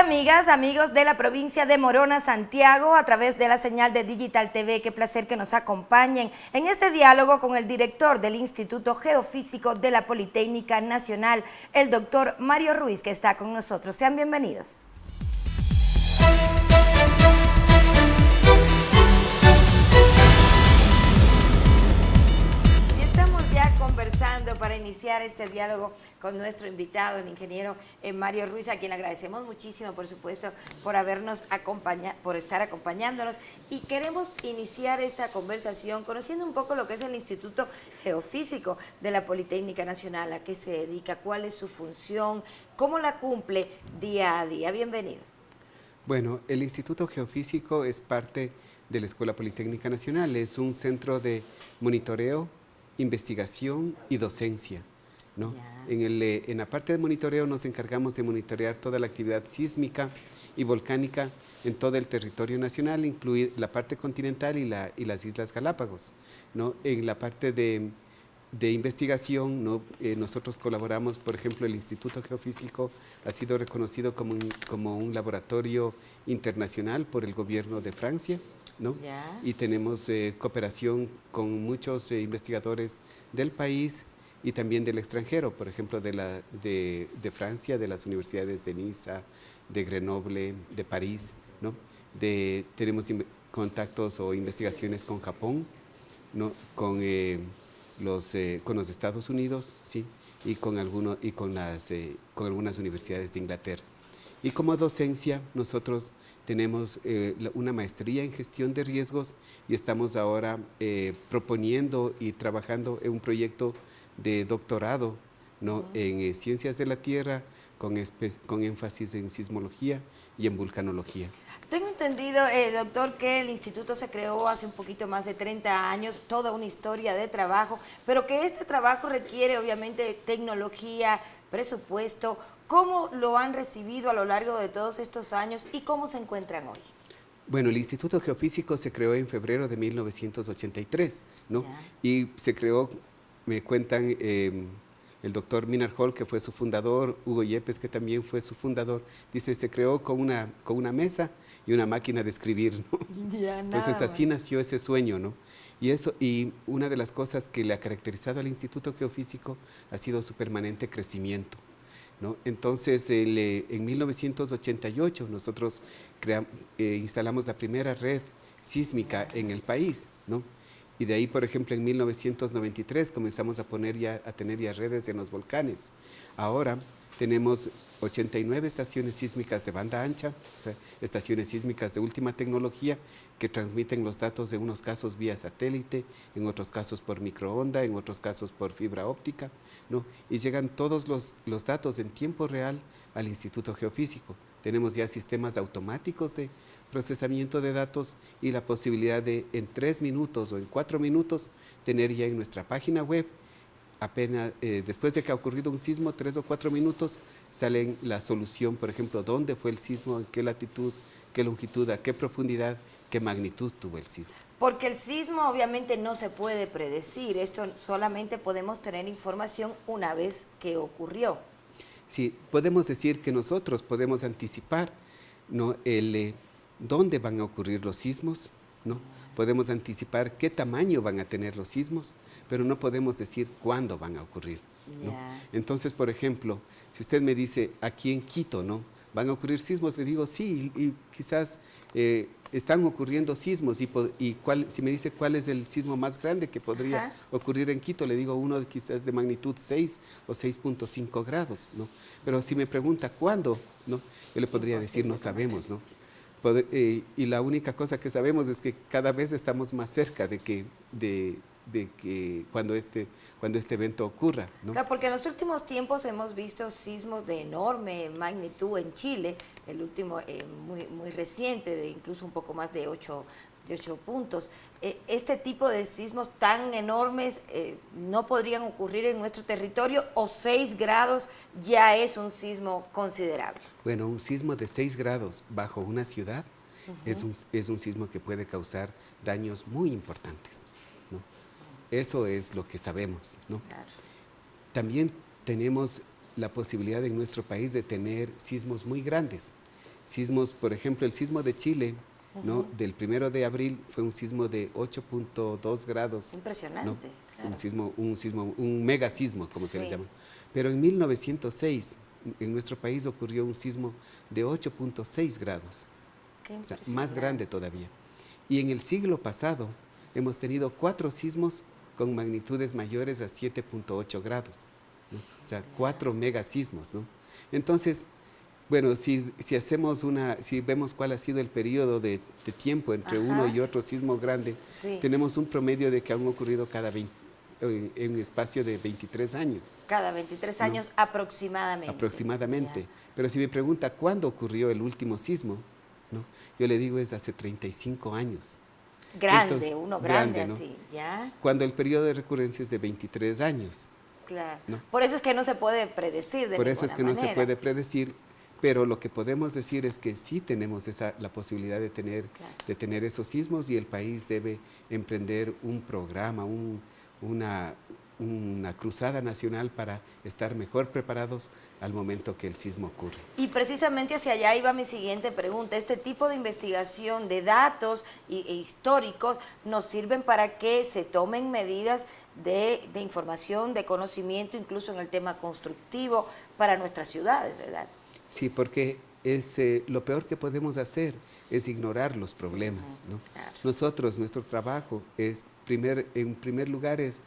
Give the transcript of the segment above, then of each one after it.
amigas, amigos de la provincia de Morona, Santiago, a través de la señal de Digital TV. Qué placer que nos acompañen en este diálogo con el director del Instituto Geofísico de la Politécnica Nacional, el doctor Mario Ruiz, que está con nosotros. Sean bienvenidos. Conversando para iniciar este diálogo con nuestro invitado, el ingeniero Mario Ruiz, a quien le agradecemos muchísimo, por supuesto, por estar acompañándonos, y queremos iniciar esta conversación conociendo un poco lo que es el Instituto Geofísico de la Politécnica Nacional, a qué se dedica, cuál es su función, cómo la cumple día a día. Bienvenido. Bueno, el Instituto Geofísico es parte de la Escuela Politécnica Nacional, es un centro de monitoreo, investigación y docencia, ¿no? En la parte de monitoreo nos encargamos de monitorear toda la actividad sísmica y volcánica en todo el territorio nacional, incluida la parte continental y las Islas Galápagos, ¿no? En la parte de investigación, ¿no? Nosotros colaboramos, por ejemplo, el Instituto Geofísico ha sido reconocido como un laboratorio internacional por el gobierno de Francia, ¿no? Y tenemos cooperación con muchos investigadores del país y también del extranjero, por ejemplo, de Francia, de las universidades de Niza, de Grenoble, de París, ¿no? Tenemos contactos o investigaciones con Japón, ¿no? Con los Estados Unidos, ¿sí? Y con algunas universidades de Inglaterra. Y como docencia, nosotros tenemos una maestría en gestión de riesgos y estamos ahora proponiendo y trabajando en un proyecto de doctorado, ¿no? En ciencias de la tierra, con énfasis en sismología y en vulcanología. Tengo entendido, doctor, que el instituto se creó hace un poquito más de 30 años, toda una historia de trabajo, pero que este trabajo requiere obviamente tecnología, presupuesto. ¿Cómo lo han recibido a lo largo de todos estos años y cómo se encuentran hoy? Bueno, el Instituto Geofísico se creó en febrero de 1983, ¿no? Y se creó, me cuentan, el doctor Minar Hall, que fue su fundador, Hugo Yepes, que también fue su fundador, dice, se creó con una mesa y una máquina de escribir, ¿no? Entonces así nació ese sueño, ¿no? Y una de las cosas que le ha caracterizado al Instituto Geofísico ha sido su permanente crecimiento, ¿no? Entonces, en 1988 nosotros instalamos la primera red sísmica en el país, ¿no? Y de ahí, por ejemplo, en 1993 comenzamos a tener ya redes en los volcanes. Ahora tenemos 89 estaciones sísmicas de banda ancha, o sea, estaciones sísmicas de última tecnología que transmiten los datos en unos casos vía satélite, en otros casos por microonda, en otros casos por fibra óptica, ¿no? Y llegan todos los datos en tiempo real al Instituto Geofísico. Tenemos ya sistemas automáticos de procesamiento de datos y la posibilidad de en 3 minutos o en 4 minutos tener ya en nuestra página web, apenas después de que ha ocurrido un sismo, 3 o 4 minutos, salen la solución, por ejemplo, dónde fue el sismo, en qué latitud, qué longitud, a qué profundidad, qué magnitud tuvo el sismo. Porque el sismo obviamente no se puede predecir, esto solamente podemos tener información una vez que ocurrió. Sí, podemos decir que nosotros podemos anticipar, ¿no? Dónde van a ocurrir los sismos, ¿no? Podemos anticipar qué tamaño van a tener los sismos, pero no podemos decir cuándo van a ocurrir, ¿no? Entonces, por ejemplo, si usted me dice aquí en Quito, ¿no?, van a ocurrir sismos, le digo sí, y quizás están ocurriendo sismos, si me dice cuál es el sismo más grande que podría ocurrir en Quito, le digo uno quizás de magnitud 6 o 6.5 grados, ¿no? Pero si me pregunta cuándo, ¿no?, yo le podría decir no sabemos, ¿no? Y la única cosa que sabemos es que cada vez estamos más cerca de que cuando este evento ocurra, ¿no? Claro, porque en los últimos tiempos hemos visto sismos de enorme magnitud en Chile, el último muy reciente, de incluso un poco más de 8 puntos. Este tipo de sismos tan enormes no podrían ocurrir en nuestro territorio, o 6 grados ya es un sismo considerable. Bueno, un sismo de 6 grados bajo una ciudad es un sismo que puede causar daños muy importantes, ¿no? Eso es lo que sabemos, ¿no? Claro. También tenemos la posibilidad en nuestro país de tener sismos muy grandes. Sismos, por ejemplo, el sismo de Chile, ¿no? Del 1 de abril fue un sismo de 8.2 grados. Impresionante. ¿No? Claro. Un megasismo, como se le llama. Pero en 1906, en nuestro país ocurrió un sismo de 8.6 grados. Qué O sea, impresionante. más grande todavía. Y en el siglo pasado hemos tenido 4 sismos con magnitudes mayores a 7.8 grados, ¿no? O sea, 4 megasismos, ¿no? Entonces, bueno, si vemos cuál ha sido el periodo de tiempo entre uno y otro sismo grande, sí, tenemos un promedio de que han ocurrido en un espacio de 23 años. cada 23 ¿no? años aproximadamente. Aproximadamente. Ya. Pero si me pregunta cuándo ocurrió el último sismo, ¿no? Yo le digo es hace 35 años. Grande, Entonces, uno grande, ¿no? así, ¿ya? Cuando el periodo de recurrencia es de 23 años. Claro. ¿no? Por eso es que no se puede predecir de Por eso es que ninguna no se puede predecir, pero lo que podemos decir es que sí tenemos la posibilidad de tener esos sismos, y el país debe emprender un programa, una cruzada nacional para estar mejor preparados al momento que el sismo ocurre. Y precisamente hacia allá iba mi siguiente pregunta. Este tipo de investigación de datos e históricos nos sirven para que se tomen medidas de información, de conocimiento, incluso en el tema constructivo para nuestras ciudades, ¿verdad? Sí, porque lo peor que podemos hacer es ignorar los problemas, ¿no? Claro. Nuestro trabajo en primer lugar es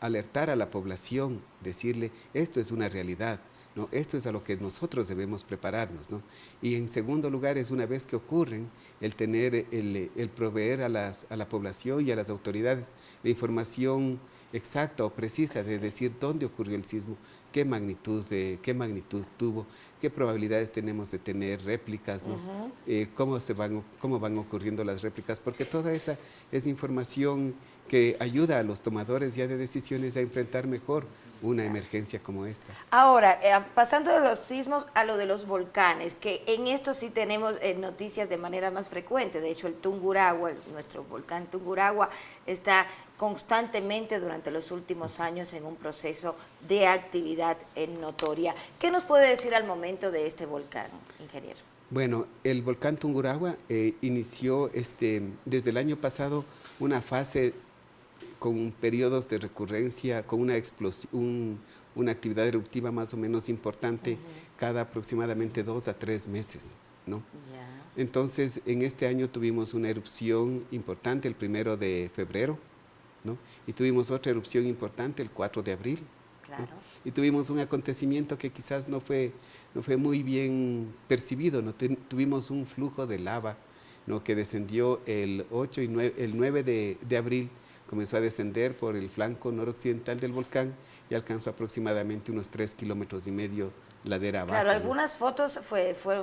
alertar a la población, decirle, esto es una realidad, ¿no? Esto es a lo que nosotros debemos prepararnos, ¿no? Y en segundo lugar es, una vez que ocurren, el proveer a la población y a las autoridades la información exacta o precisa de decir dónde ocurrió el sismo, qué magnitud tuvo, qué probabilidades tenemos de tener réplicas, ¿no? Cómo van ocurriendo las réplicas, porque toda esa es información que ayuda a los tomadores ya de decisiones a enfrentar mejor una emergencia como esta. Ahora, pasando de los sismos a lo de los volcanes, que en esto sí tenemos noticias de manera más frecuente. De hecho, el Tungurahua, nuestro volcán Tungurahua, está constantemente durante los últimos años en un proceso de actividad notoria. ¿Qué nos puede decir al momento de este volcán, ingeniero? Bueno, el volcán Tungurahua inició desde el año pasado una fase con periodos de recurrencia, con una actividad eruptiva más o menos importante cada aproximadamente 2 a 3 meses, ¿no? Entonces, en este año tuvimos una erupción importante el 1 de febrero, ¿no? Y tuvimos otra erupción importante el 4 de abril. Claro. ¿no? Y tuvimos un acontecimiento que quizás no fue muy bien percibido, ¿no? Tuvimos un flujo de lava, ¿no? Que descendió el 9 de abril, comenzó a descender por el flanco noroccidental del volcán y alcanzó aproximadamente unos 3,5 kilómetros ladera abajo. Claro, algunas fotos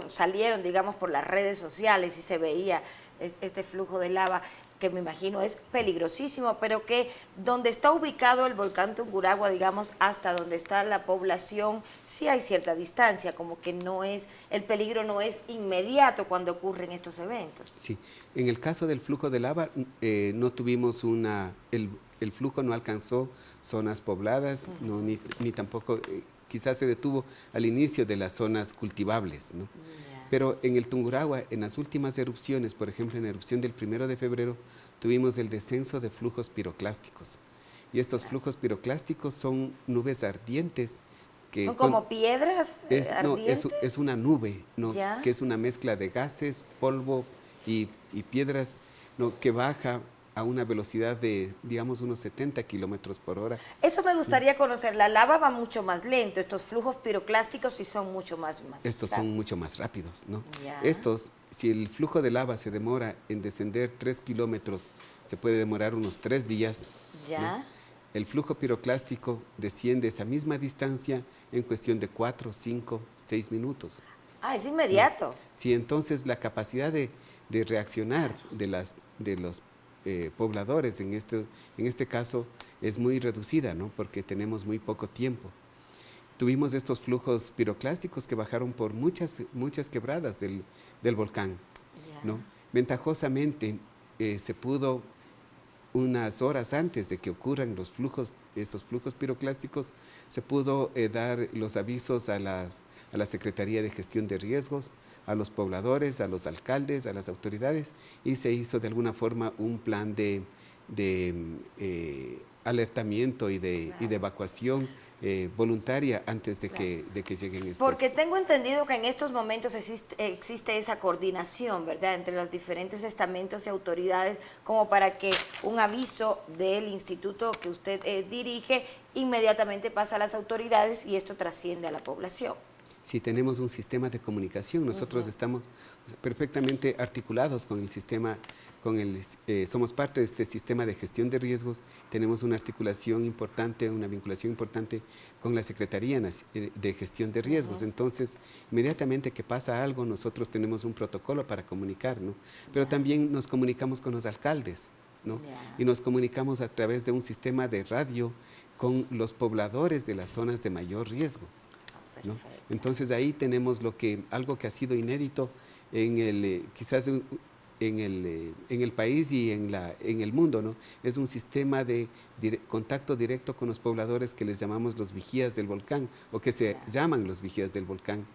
salieron, digamos, por las redes sociales y se veía este flujo de lava, que me imagino es peligrosísimo, pero que donde está ubicado el volcán Tungurahua, digamos, hasta donde está la población, sí hay cierta distancia, como que el peligro no es inmediato cuando ocurren estos eventos. Sí, en el caso del flujo de lava, no tuvimos el flujo no alcanzó zonas pobladas, no, ni tampoco, quizás se detuvo al inicio de las zonas cultivables, ¿no? Pero en el Tungurahua, en las últimas erupciones, por ejemplo, en la erupción del 1 de febrero, tuvimos el descenso de flujos piroclásticos. Y estos flujos piroclásticos son nubes ardientes. ¿Son como piedras ardientes? No, es una nube, ¿no? Que es una mezcla de gases, polvo y piedras, ¿no? Que baja a una velocidad de, digamos, unos 70 kilómetros por hora. Eso me gustaría conocer. La lava va mucho más lento. Estos flujos piroclásticos sí son mucho más Estos son mucho más rápidos, ¿no? Ya. Si el flujo de lava se demora en descender 3 kilómetros, se puede demorar unos 3 días. Ya. ¿no? El flujo piroclástico desciende esa misma distancia en cuestión de 4, 5, 6 minutos. Ah, es inmediato. Sí, entonces la capacidad de reaccionar de los pobladores en este caso es muy reducida, ¿no? Porque tenemos muy poco tiempo. Tuvimos estos flujos piroclásticos que bajaron por muchas quebradas del volcán, ¿no? Ventajosamente se pudo, unas horas antes de que ocurran los flujos estos flujos piroclásticos, se pudo dar los avisos a la Secretaría de Gestión de Riesgos, a los pobladores, a los alcaldes, a las autoridades, y se hizo de alguna forma un plan de alertamiento y de evacuación voluntaria antes de que lleguen estos. Porque tengo entendido que en estos momentos existe esa coordinación, ¿verdad?, entre los diferentes estamentos y autoridades, como para que un aviso del instituto que usted dirige inmediatamente pasa a las autoridades y esto trasciende a la población. Si tenemos un sistema de comunicación, nosotros estamos perfectamente articulados con el sistema, somos parte de este sistema de gestión de riesgos, tenemos una articulación importante, una vinculación importante con la Secretaría de Gestión de Riesgos. Entonces, inmediatamente que pasa algo, nosotros tenemos un protocolo para comunicar, ¿no? Pero también nos comunicamos con los alcaldes, ¿no? Y nos comunicamos a través de un sistema de radio con los pobladores de las zonas de mayor riesgo, ¿no? Entonces ahí tenemos algo que ha sido inédito quizás en el país y en el mundo, ¿no? Es un sistema de contacto directo con los pobladores que les llamamos los vigías del volcán, o que se llaman los vigías del volcán.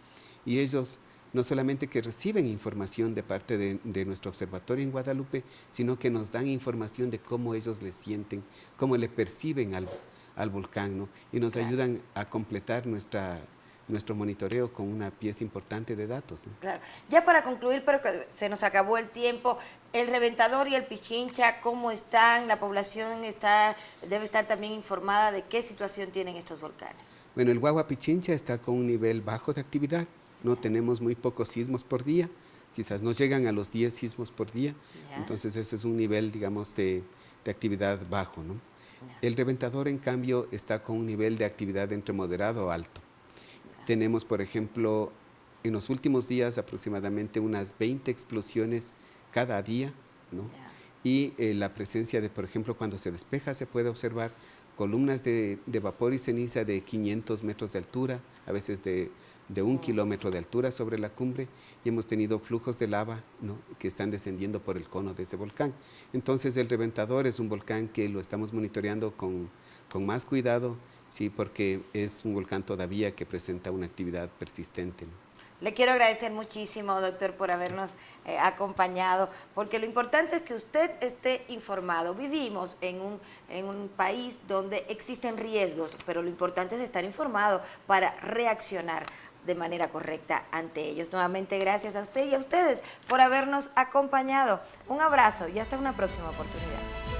Y ellos no solamente que reciben información de parte de nuestro observatorio en Guadalupe, sino que nos dan información de cómo ellos le sienten, cómo le perciben al volcán, ¿no? Y nos ayudan a completar nuestro monitoreo con una pieza importante de datos, ¿no? Claro. Ya para concluir, pero que se nos acabó el tiempo, el Reventador y el Pichincha, ¿cómo están? La población debe estar también informada de qué situación tienen estos volcanes. Bueno, el Guagua Pichincha está con un nivel bajo de actividad, no tenemos muy pocos sismos por día, quizás no llegan a los 10 sismos por día, entonces ese es un nivel, digamos, de actividad bajo, ¿no? El Reventador, en cambio, está con un nivel de actividad entre moderado o alto. Tenemos, por ejemplo, en los últimos días aproximadamente unas 20 explosiones cada día, ¿no? Y la presencia de, por ejemplo, cuando se despeja se puede observar columnas de vapor y ceniza de 500 metros de altura, a veces de 1 kilómetro de altura sobre la cumbre, y hemos tenido flujos de lava, ¿no?, que están descendiendo por el cono de ese volcán. Entonces el Reventador es un volcán que lo estamos monitoreando con más cuidado, sí, porque es un volcán todavía que presenta una actividad persistente, ¿no? Le quiero agradecer muchísimo, doctor, por habernos acompañado, porque lo importante es que usted esté informado. Vivimos en un país donde existen riesgos, pero lo importante es estar informado para reaccionar de manera correcta ante ellos. Nuevamente, gracias a usted y a ustedes por habernos acompañado. Un abrazo y hasta una próxima oportunidad.